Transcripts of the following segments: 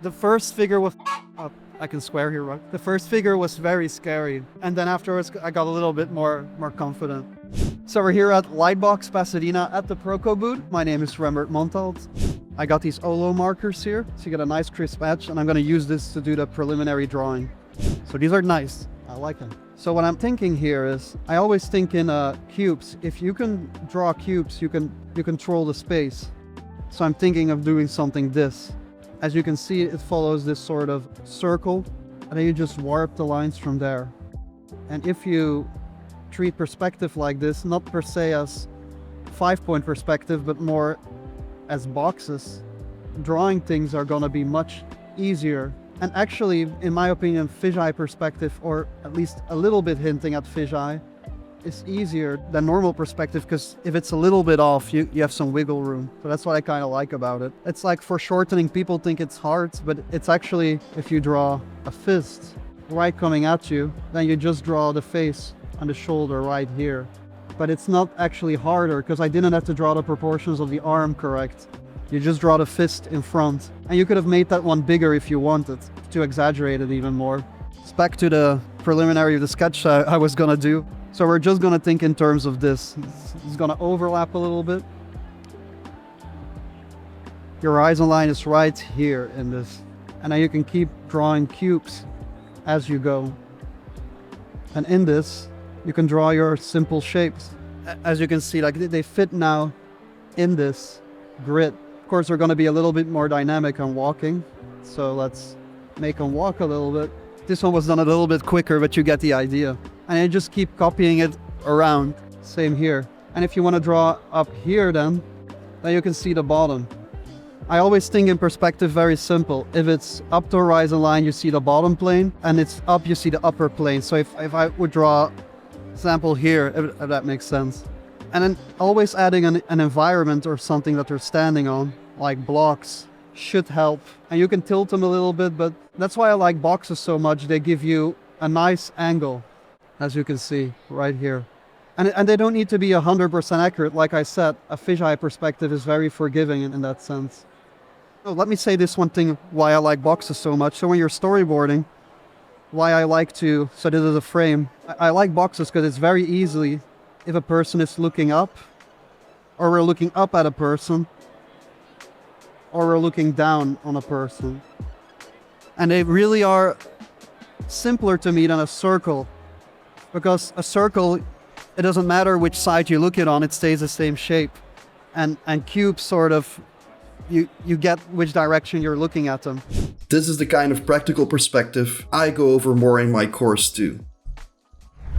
The first figure was, I can swear here, right? The first figure was very scary. And then afterwards, I got a little bit more confident. So we're here at Lightbox Pasadena at the Proko booth. My name is Rembert Montald. I got these Olo markers here, so you get a nice crisp edge, and I'm gonna use this to do the preliminary drawing. So these are nice, I like them. So what I'm thinking here is, I always think in cubes. If you can draw cubes, you control the space. So I'm thinking of doing something this. As you can see, it follows this sort of circle, and then you just warp the lines from there. And if you treat perspective like this, not per se as 5-point perspective, but more as boxes, drawing things are gonna be much easier. And actually, in my opinion, fisheye perspective, or at least a little bit hinting at fisheye, is easier than normal perspective, because if it's a little bit off, you have some wiggle room. So that's what I kind of like about it. It's like for shortening, people think it's hard, but it's actually, if you draw a fist right coming at you, then you just draw the face and the shoulder right here. But it's not actually harder, because I didn't have to draw the proportions of the arm correct. You just draw the fist in front. And you could have made that one bigger if you wanted, to exaggerate it even more. It's back to the preliminary of the sketch I was gonna do. So we're just gonna think in terms of this. It's gonna overlap a little bit. Your horizon line is right here in this. And now you can keep drawing cubes as you go. And in this, you can draw your simple shapes. As you can see, like they fit now in this grid. Of course, they're gonna be a little bit more dynamic on walking. So let's make them walk a little bit. This one was done a little bit quicker, but you get the idea. And you just keep copying it around. Same here. And if you want to draw up here then you can see the bottom. I always think in perspective very simple. If it's up the horizon line, you see the bottom plane, and it's up, you see the upper plane. So if I would draw example here, if that makes sense. And then always adding an environment or something that they're standing on, like blocks, should help. And you can tilt them a little bit, but that's why I like boxes so much. They give you a nice angle, as you can see right here. And they don't need to be 100% accurate. Like I said, a fisheye perspective is very forgiving in that sense. So let me say this one thing why I like boxes so much. So when you're storyboarding, why I like to, so this is a frame. I like boxes because it's very easily, if a person is looking up, or we're looking up at a person, or we're looking down on a person. And they really are simpler to me than a circle. Because a circle, it doesn't matter which side you look it on, it stays the same shape. And cubes sort of, you get which direction you're looking at them. This is the kind of practical perspective I go over more in my course too.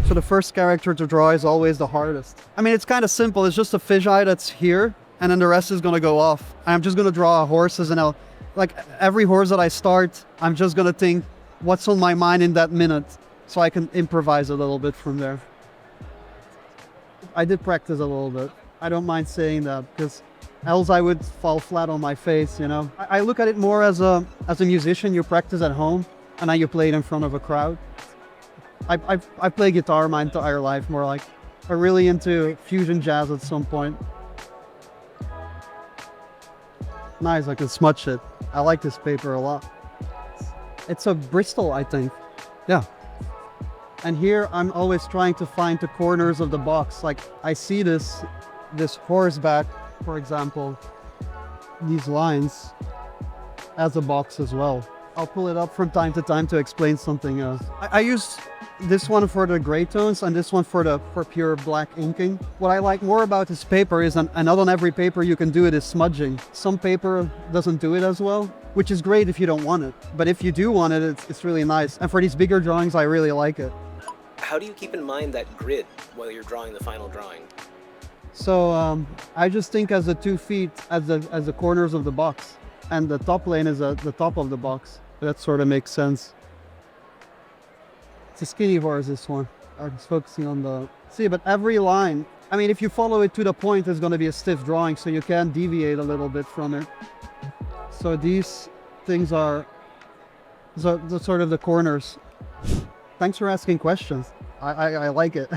So the first character to draw is always the hardest. I mean, it's kind of simple. It's just a fisheye that's here, and then the rest is gonna go off. I'm just gonna draw horses, and like every horse that I start, I'm just gonna think what's on my mind in that minute, so I can improvise a little bit from there. I did practice a little bit. I don't mind saying that, because else I would fall flat on my face, you know. I look at it more as a musician. You practice at home, and then you play it in front of a crowd. I play guitar my entire life, more like. I'm really into fusion jazz at some point. Nice, I can smudge it. I like this paper a lot. It's a Bristol, I think. Yeah. And here I'm always trying to find the corners of the box. Like I see this horseback, for example, these lines as a box as well. I'll pull it up from time to time to explain something else. I use this one for the gray tones and this one for pure black inking. What I like more about this paper is, and not on every paper you can do it, is smudging. Some paper doesn't do it as well, which is great if you don't want it. But if you do want it, it's really nice. And for these bigger drawings, I really like it. How do you keep in mind that grid while you're drawing the final drawing? So I just think as the 2 feet as the corners of the box, and the top lane is the top of the box. That sort of makes sense. It's a skinny horse, this one. I'm just focusing on the... See, but every line, I mean, if you follow it to the point, it's going to be a stiff drawing, so you can deviate a little bit from it. So these things are the sort of the corners. Thanks for asking questions. I like it.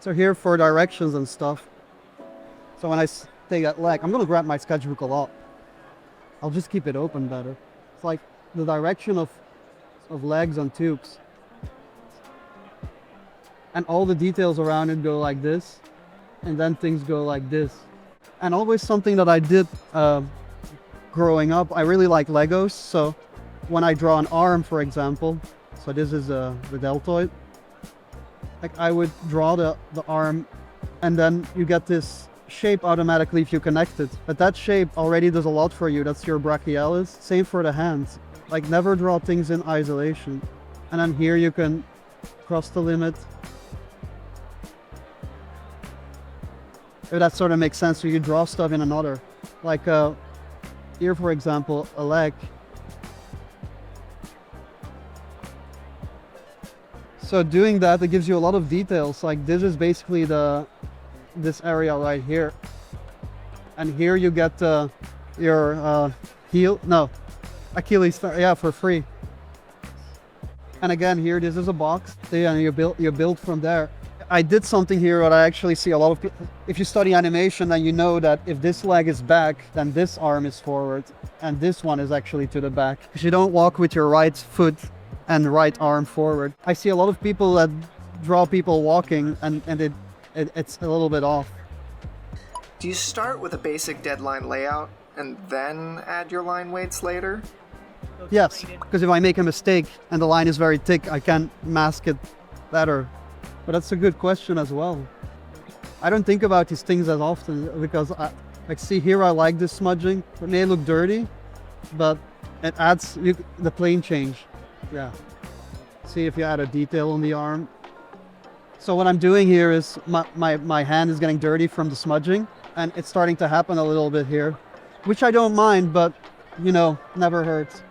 So here for directions and stuff. So when I take that leg, I'm gonna grab my sketchbook a lot. I'll just keep it open better. It's like the direction of legs on tubes. And all the details around it go like this, and then things go like this. And always something that I did growing up, I really like Legos, so when I draw an arm, for example, so this is the deltoid, like I would draw the arm, and then you get this shape automatically if you connect it. But that shape already does a lot for you. That's your brachialis. Same for the hands. Like never draw things in isolation. And then here you can cross the limit. If that sort of makes sense, so you draw stuff in another. Like here, for example, a leg. So doing that, it gives you a lot of details. Like this is basically this area right here. And here you get your heel, no, Achilles, yeah, for free. And again, here, this is a box. Yeah, and you build from there. I did something here that I actually see a lot of people. If you study animation, then you know that if this leg is back, then this arm is forward, and this one is actually to the back. Because you don't walk with your right foot and right arm forward. I see a lot of people that draw people walking, and it's a little bit off. Do you start with a basic deadline layout and then add your line weights later? Yes, because if I make a mistake and the line is very thick, I can mask it better. But that's a good question as well. I don't think about these things as often because like see here, I like this smudging. It may look dirty, but it adds the plane change. Yeah. See if you add a detail on the arm. So what I'm doing here is my hand is getting dirty from the smudging, and it's starting to happen a little bit here, which I don't mind, but you know, never hurts.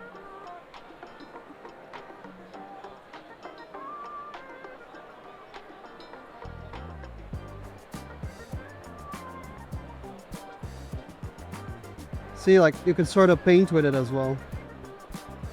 See, like you can sort of paint with it as well.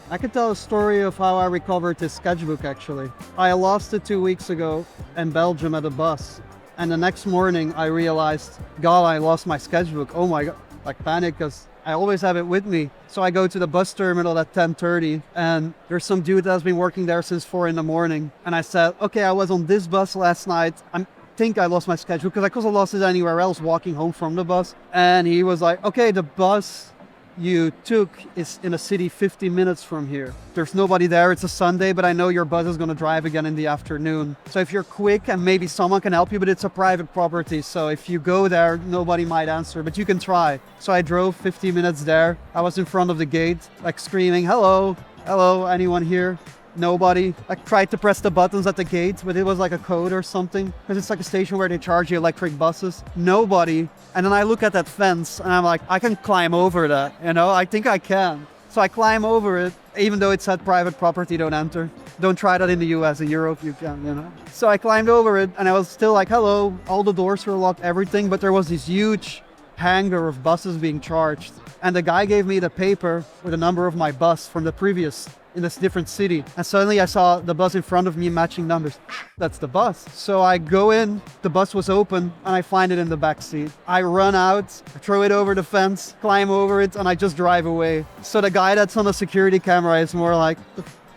I could tell a story of how I recovered this sketchbook actually. I lost it 2 weeks ago in Belgium at a bus. And the next morning I realized, God, I lost my sketchbook. Oh my God, like panic, because I always have it with me. So I go to the bus terminal at 10:30 and there's some dude that's been working there since 4 in the morning. And I said, okay, I was on this bus last night. I think I lost my sketchbook because I could have lost it anywhere else walking home from the bus. And he was like, okay, the bus you took is in a city 50 minutes from here. There's nobody there, it's a Sunday, but I know your bus is going to drive again in the afternoon. So if you're quick and maybe someone can help you, but it's a private property. So if you go there, nobody might answer, but you can try. So I drove 50 minutes there. I was in front of the gate, like screaming, hello, hello, anyone here? Nobody. I tried to press the buttons at the gate, but it was like a code or something. Because it's like a station where they charge you electric buses. Nobody. And then I look at that fence and I'm like, I can climb over that, you know? I think I can. So I climb over it, even though it said private property, don't enter. Don't try that in the US. In Europe, you can, you know? So I climbed over it and I was still like, hello. All the doors were locked, everything. But there was this huge hangar of buses being charged. And the guy gave me the paper with the number of my bus from the previous in this different city. And suddenly I saw the bus in front of me matching numbers. That's the bus. So I go in, the bus was open, and I find it in the back seat. I run out, throw it over the fence, climb over it, and I just drive away. So the guy that's on the security camera is more like,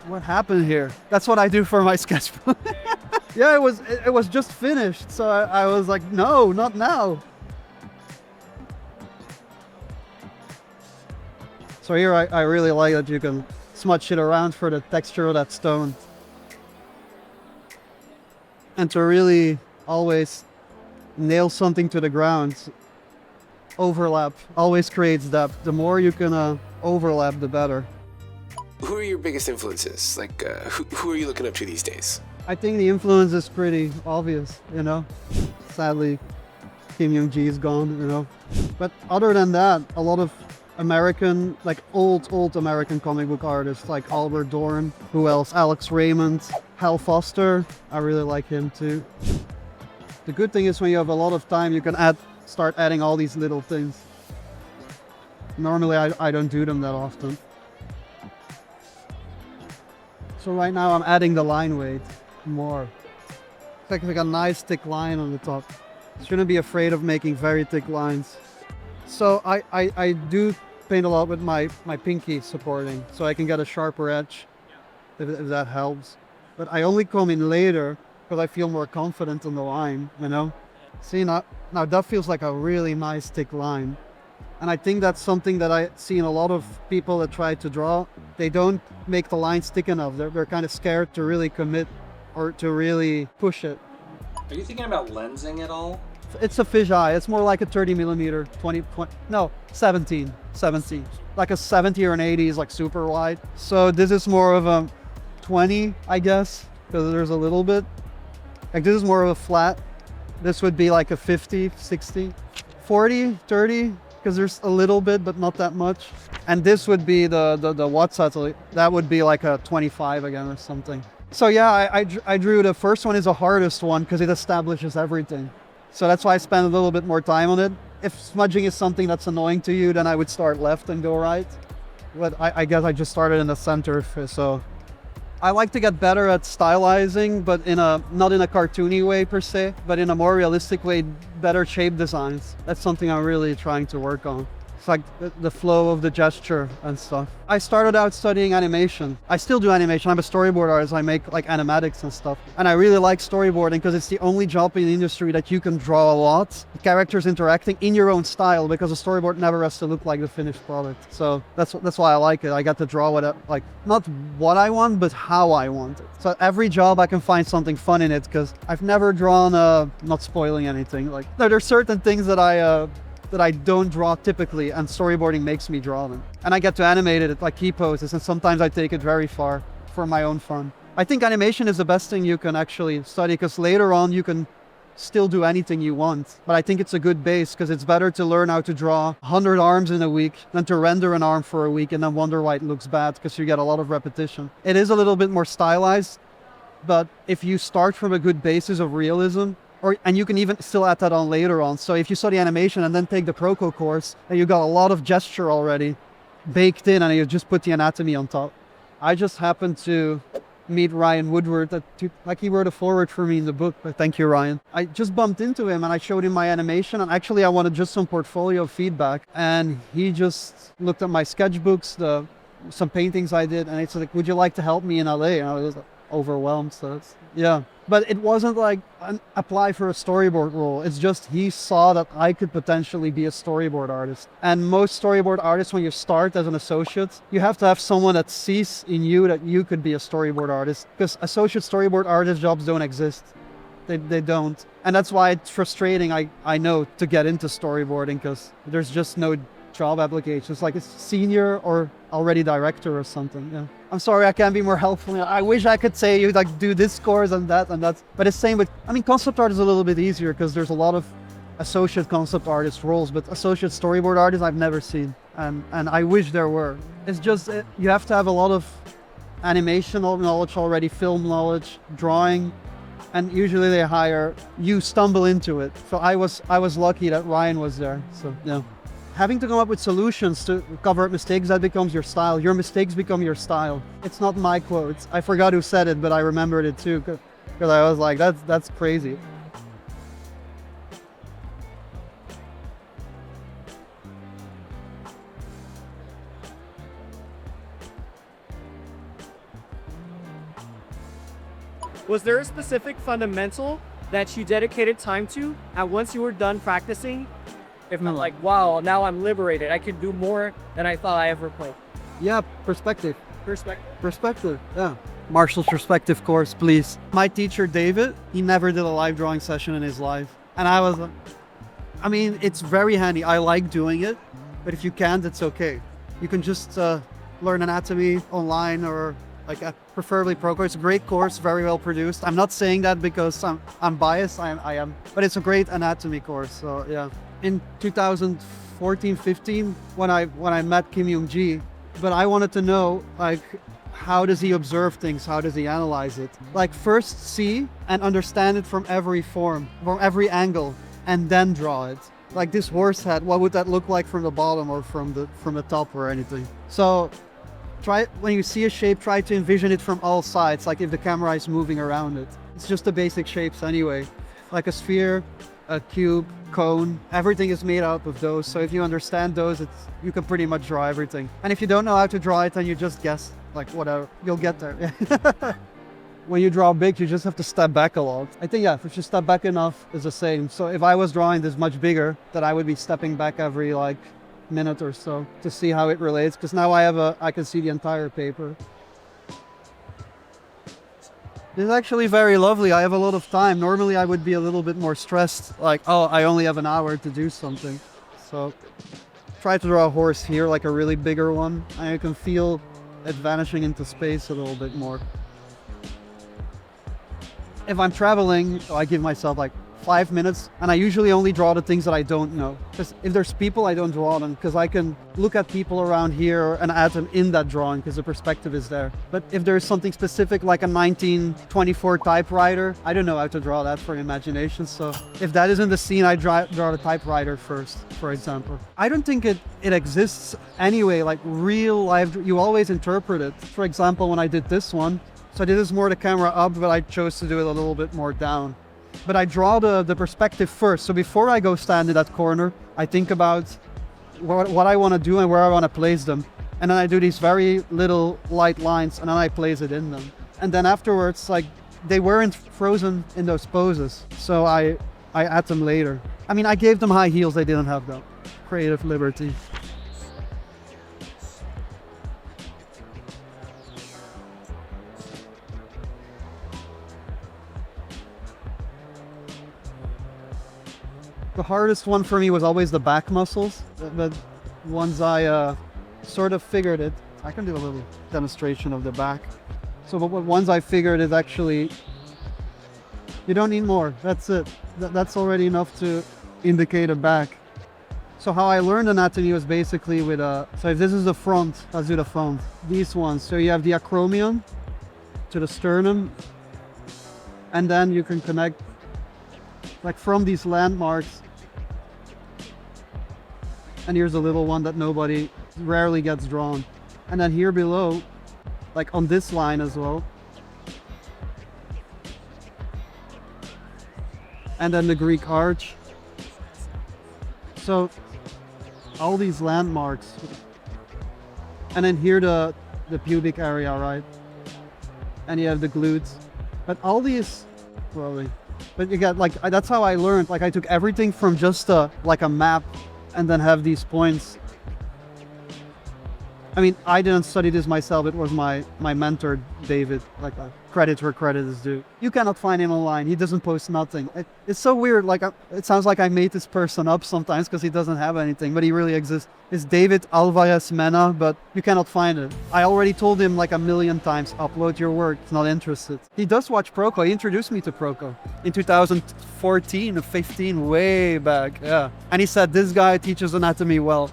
what happened here? That's what I do for my sketchbook. Yeah, it was just finished. So I was like, no, not now. So here I really like that you can smudge it around for the texture of that stone. And to really always nail something to the ground, overlap always creates depth. The more you can overlap, the better. Who are your biggest influences? Like, who are you looking up to these days? I think the influence is pretty obvious, you know. Sadly, Kim Young-ji is gone, you know. But other than that, a lot of American, like old American comic book artists like Albert Dorn. Who else? Alex Raymond, Hal Foster. I really like him too. The good thing is when you have a lot of time, you can start adding all these little things. Normally I don't do them that often. So right now I'm adding the line weight more. like a nice thick line on the top. Shouldn't be afraid of making very thick lines. So I do paint a lot with my pinky supporting, so I can get a sharper edge, if that helps. But I only come in later because I feel more confident on the line, you know? See, now that feels like a really nice thick line. And I think that's something that I see in a lot of people that try to draw. They don't make the lines thick enough. They're kind of scared to really commit or to really push it. Are you thinking about lensing at all? It's a fisheye. It's more like a 30 millimeter, 17. Like a 70 or an 80 is like super wide. So this is more of a 20, I guess, because there's a little bit. Like this is more of a flat. This would be like a 50, 60, 40, 30, because there's a little bit, but not that much. And this would be the Watt-Satellite. That would be like a 25 again or something. So yeah, I drew the first one is the hardest one because it establishes everything. So that's why I spent a little bit more time on it. If smudging is something that's annoying to you, then I would start left and go right. But I guess I just started in the center, so. I like to get better at stylizing, but not in a cartoony way per se, but in a more realistic way, better shape designs. That's something I'm really trying to work on. It's like the flow of the gesture and stuff. I started out studying animation. I still do animation. I'm a storyboard artist. I make like animatics and stuff. And I really like storyboarding because it's the only job in the industry that you can draw a lot, characters interacting in your own style, because a storyboard never has to look like the finished product. So that's why I like it. I got to draw not what I want, but how I want it. So every job I can find something fun in it, because I've never drawn, not spoiling anything. Like there's certain things that I don't draw typically, and storyboarding makes me draw them. And I get to animate it like key poses, and sometimes I take it very far for my own fun. I think animation is the best thing you can actually study, because later on you can still do anything you want. But I think it's a good base, because it's better to learn how to draw 100 arms in a week than to render an arm for a week and then wonder why it looks bad, because you get a lot of repetition. It is a little bit more stylized, but if you start from a good basis of realism, and you can even still add that on later on. So if you study animation and then take the Proko course, and you got a lot of gesture already baked in, and you just put the anatomy on top. I just happened to meet Ryan Woodward, he wrote a foreword for me in the book, but thank you, Ryan. I just bumped into him and I showed him my animation, and actually I wanted just some portfolio feedback, and he just looked at my sketchbooks, some paintings I did, and it's like, would you like to help me in LA? And I was overwhelmed, so yeah. But it wasn't like apply for a storyboard role. It's just he saw that I could potentially be a storyboard artist. And most storyboard artists, when you start as an associate, you have to have someone that sees in you that you could be a storyboard artist, because associate storyboard artist jobs don't exist. They don't. And that's why it's frustrating, I know, to get into storyboarding, because there's just no job applications. Like it's senior or already director or something. Yeah. I'm sorry I can't be more helpful. I wish I could say you like do this course and that, but it's same with, concept art is a little bit easier because there's a lot of associate concept artist roles, but associate storyboard artists I've never seen, and I wish there were. It's just you have to have a lot of animation knowledge already, film knowledge, drawing, and usually they hire you stumble into it. So I was lucky that Ryan was there. So yeah. Having to come up with solutions to cover up mistakes, that becomes your style. Your mistakes become your style. It's not my quotes. I forgot who said it, but I remembered it too, because I was like, that's crazy. Was there a specific fundamental that you dedicated time to, and once you were done practicing, if not like, wow, now I'm liberated, I could do more than I thought I ever could? Yeah, perspective. Perspective, yeah. Marshall's perspective course, please. My teacher, David, he never did a live drawing session in his life. And I was, it's very handy. I like doing it, but if you can't, it's okay. You can just learn anatomy online, or preferably Proko. It's a great course, very well produced. I'm not saying that because I'm biased, I am, but it's a great anatomy course, so yeah. In 2014-15, when I met Kim Young-ji, but I wanted to know, how does he observe things? How does he analyze it? First see and understand it from every form, from every angle, and then draw it. Like this horse head, what would that look like from the bottom or from the top or anything? So when you see a shape, try to envision it from all sides, like if the camera is moving around it. It's just the basic shapes anyway. Like a sphere, a cube, cone, everything is made out of those. So if you understand those, you can pretty much draw everything. And if you don't know how to draw it, then you just guess, like whatever, you'll get there. When you draw big, you just have to step back a lot. I think, yeah, if you step back enough, it's the same. So if I was drawing this much bigger, then I would be stepping back every like minute or so to see how it relates. Because now I can see the entire paper. This is actually very lovely. I have a lot of time. Normally I would be a little bit more stressed, like, oh, I only have an hour to do something. So try to draw a horse here, like a really bigger one, and you can feel it vanishing into space a little bit more. If I'm traveling, I give myself like 5 minutes, and I usually only draw the things that I don't know. Because if there's people, I don't draw them, because I can look at people around here and add them in that drawing, because the perspective is there. But if there's something specific, like a 1924 typewriter, I don't know how to draw that for imagination. So if that is in the scene, I draw the typewriter first, for example. I don't think it exists anyway, like real life. You always interpret it. For example, when I did this one, so I did this more the camera up, but I chose to do it a little bit more down. But I draw the perspective first. So before I go stand in that corner, I think about what I want to do and where I want to place them. And then I do these very little light lines, and then I place it in them. And then afterwards, like, they weren't frozen in those poses. So I add them later. I mean, I gave them high heels, they didn't have them. Creative liberty. The hardest one for me was always the back muscles, but once I sort of figured it, I can do a little demonstration of the back. So but once I figured it, actually, you don't need more, that's it. That's already enough to indicate a back. So how I learned anatomy was basically with so if this is the front, let's do the front. These ones, so you have the acromion to the sternum, and then you can connect, like from these landmarks. And here's a little one that rarely gets drawn. And then here below, like on this line as well. And then the Greek arch. So all these landmarks. And then here the pubic area, right? And you have the glutes. But all these, but you get, like, that's how I learned. Like, I took everything from just like a map, and then have these points. I mean, I didn't study this myself. It was my mentor, David. Like, credit where credit is due. You cannot find him online. He doesn't post nothing. It's so weird. Like, it sounds like I made this person up sometimes because he doesn't have anything, but he really exists. It's David Alvarez Mena, but you cannot find it. I already told him like 1,000,000 times, upload your work. He's not interested. He does watch Proko. He introduced me to Proko in 2014 or 15, way back. Yeah. And he said, this guy teaches anatomy well.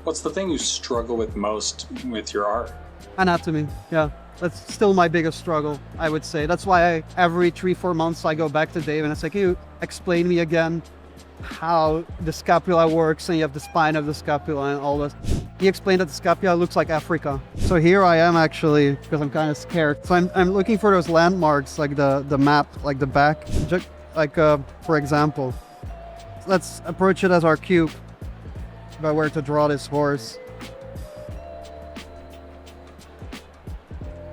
What's the thing you struggle with most with your art? Anatomy, yeah. That's still my biggest struggle, I would say. That's why every 3-4 months I go back to Dave and I say, can you explain me again how the scapula works, and you have the spine of the scapula and all this. He explained that the scapula looks like Africa. So here I am actually, because I'm kind of scared. So I'm looking for those landmarks, like the map, like the back. Like for example, let's approach it as our cube, about where to draw this horse.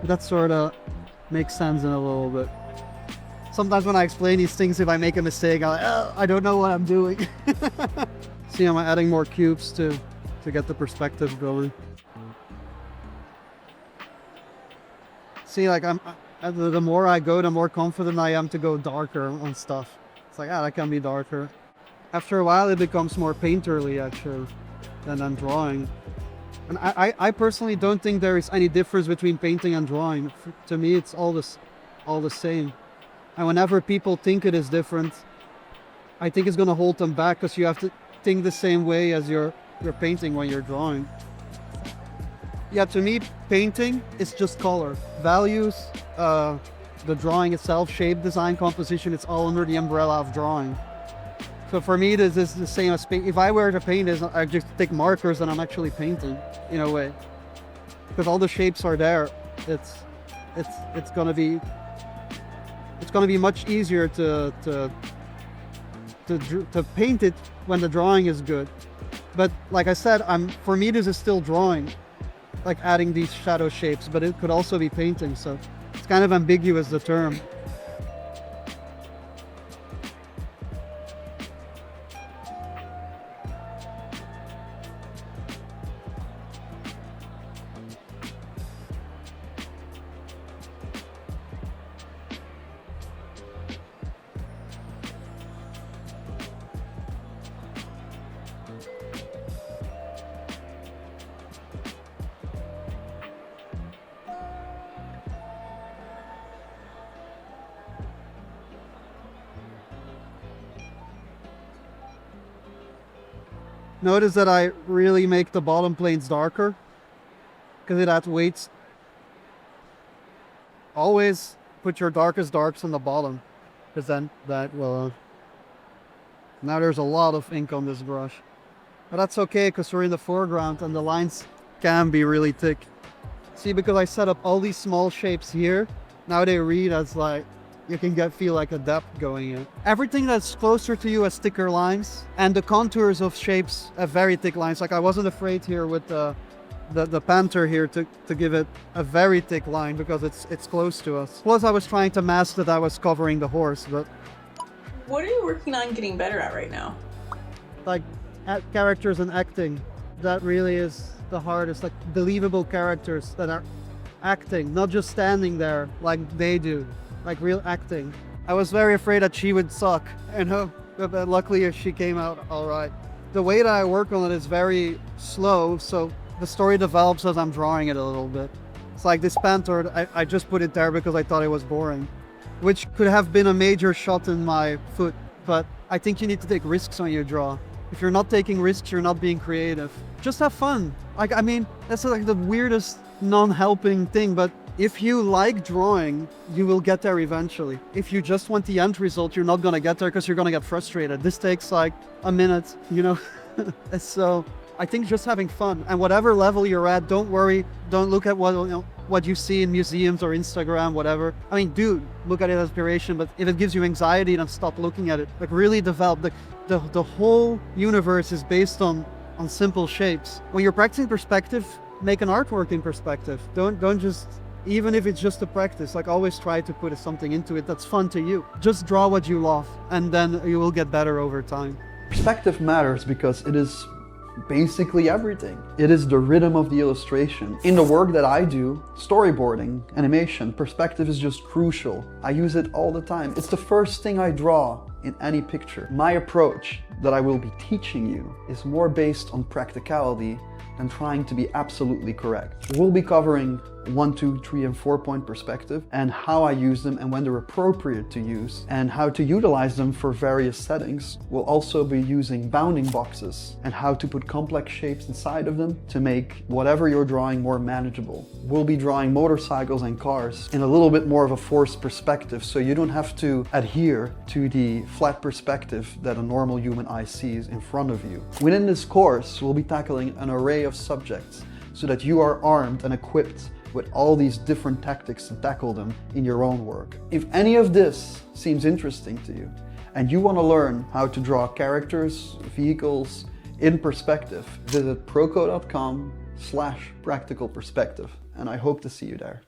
That sort of makes sense in a little bit. Sometimes when I explain these things, if I make a mistake, I'm like, oh, I don't know what I'm doing. See, I'm adding more cubes to get the perspective going. See, like the more I go, the more confident I am to go darker on stuff. It's like, that can be darker. After a while, it becomes more painterly, actually, than I'm drawing. And I personally don't think there is any difference between painting and drawing. To me, it's all the same. And whenever people think it is different, I think it's going to hold them back, because you have to think the same way as you're painting when you're drawing. Yeah, to me, painting is just color. Values, the drawing itself, shape, design, composition, it's all under the umbrella of drawing. So for me, this is the same as paint. If I were to paint this, I just take markers and I'm actually painting, in a way. Because all the shapes are there. It's gonna be it's going to be much easier to paint it when the drawing is good. But like I said, for me this is still drawing, like adding these shadow shapes, but it could also be painting, so it's kind of ambiguous, the term. Notice that I really make the bottom planes darker, because it adds weights. Always put your darkest darks on the bottom, because then that will... Now there's a lot of ink on this brush. But that's okay, because we're in the foreground and the lines can be really thick. See, because I set up all these small shapes here, now they read as like, you can feel like a depth going in. Everything that's closer to you has thicker lines, and the contours of shapes have very thick lines. Like I wasn't afraid here with the panther here to give it a very thick line because it's close to us. Plus I was trying to mask that I was covering the horse, but... What are you working on getting better at right now? Like characters and acting, that really is the hardest. Like believable characters that are acting, not just standing there like they do. Like real acting. I was very afraid that she would suck, but luckily she came out all right. The way that I work on it is very slow, so the story develops as I'm drawing it a little bit. It's like this panther, I just put it there because I thought it was boring, which could have been a major shot in my foot, but I think you need to take risks when you draw. If you're not taking risks, you're not being creative. Just have fun. Like, I mean, that's like the weirdest non-helping thing, but if you like drawing, you will get there eventually. If you just want the end result, you're not gonna get there because you're gonna get frustrated. This takes like a minute, you know? So I think just having fun, and whatever level you're at, don't worry, don't look at what you see in museums or Instagram, whatever. I mean, dude, look at it as inspiration, but if it gives you anxiety, then stop looking at it. Like really develop, the whole universe is based on simple shapes. When you're practicing perspective, make an artwork in perspective. Don't just, even if it's just a practice, like always try to put something into it that's fun to you. Just draw what you love, and then you will get better over time. Perspective matters because it is basically everything. It is the rhythm of the illustration. In the work that I do, storyboarding, animation, perspective is just crucial. I use it all the time. It's the first thing I draw in any picture. My approach that I will be teaching you is more based on practicality than trying to be absolutely correct. We'll be covering 1, 2, 3, and 4 point perspective, and how I use them and when they're appropriate to use, and how to utilize them for various settings. We'll also be using bounding boxes and how to put complex shapes inside of them to make whatever you're drawing more manageable. We'll be drawing motorcycles and cars in a little bit more of a forced perspective, so you don't have to adhere to the flat perspective that a normal human eye sees in front of you. Within this course, we'll be tackling an array of subjects so that you are armed and equipped with all these different tactics to tackle them in your own work. If any of this seems interesting to you and you want to learn how to draw characters, vehicles in perspective, visit proko.com/practicalperspective, and I hope to see you there.